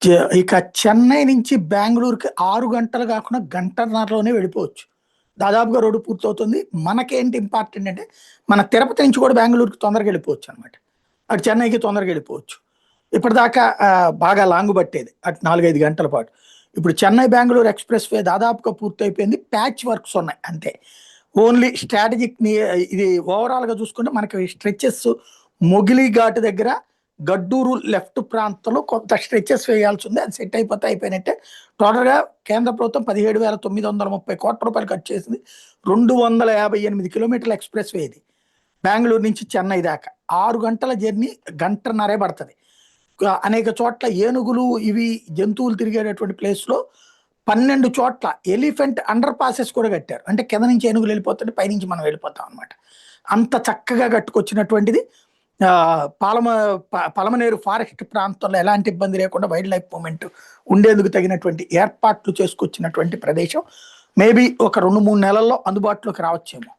ఇక చెన్నై నుంచి బెంగుళూరుకి 6 గంటలు కాకుండా గంటన్నరలోనే వెళ్ళిపోవచ్చు. దాదాపుగా రోడ్డు పూర్తవుతుంది. మనకేంటి ఇంపార్టెంట్ అంటే, మన తిరుపతి నుంచి కూడా బెంగుళూరుకి తొందరగా వెళ్ళిపోవచ్చనమాట. అటు చెన్నైకి తొందరగా వెళ్ళిపోవచ్చు. ఇప్పటిదాకా బాగా లాంగ్ పట్టేది. అటు 4, 5 గంటల పాటు. ఇప్పుడు చెన్నై బెంగుళూరు ఎక్స్‌ప్రెస్ వే దాదాపుగా పూర్తయిపోయింది. ప్యాచ్ వర్క్స్ ఉన్నాయి అంతే. ఓన్లీ స్ట్రాటజిక్ ఇది ఓవరాల్‌గా చూసుకుంటే మనకి స్ట్రెచెస్ మొగిలి ఘాట్ దగ్గర గడ్డూరు లెఫ్ట్ ప్రాంతంలో కొంత స్ట్రెచెస్ వేయాల్సి ఉంది. అది సెట్ అయిపోతే అయిపోయినట్టే. టోటల్‌గా కేంద్ర ప్రభుత్వం 17,930 కోట్ల రూపాయలు ఖర్చు చేసింది. 258 కిలోమీటర్ల ఎక్స్‌ప్రెస్ వే ఇది. బెంగుళూరు నుంచి చెన్నై దాకా. 6 గంటల జర్నీ గంటన్నరే పడతది. అనేక చోట్ల ఏనుగులు ఇవి జంతువులు తిరిగేటటువంటి ప్లేస్‌లో 12 చోట్ల ఎలిఫెంట్ అండర్ పాసెస్ కూడా కట్టారు. అంటే కింద నుంచి ఏనుగులు వెళ్ళిపోతుంటే పైనుంచి మనం వెళ్ళిపోతాం అనమాట. అంత చక్కగా కట్టుకొచ్చినటువంటిది. పాలమ పలమనేరు ఫారెస్ట్ ప్రాంతంలో ఎలాంటి ఇబ్బంది లేకుండా వైల్డ్ లైఫ్ మూవ్‌మెంట్ ఉండేందుకు తగినటువంటి ఏర్పాట్లు చేసుకొచ్చినటువంటి ప్రదేశం. మేబీ ఒక 2, 3 నెలల్లో అందుబాటులోకి రావచ్చేమో.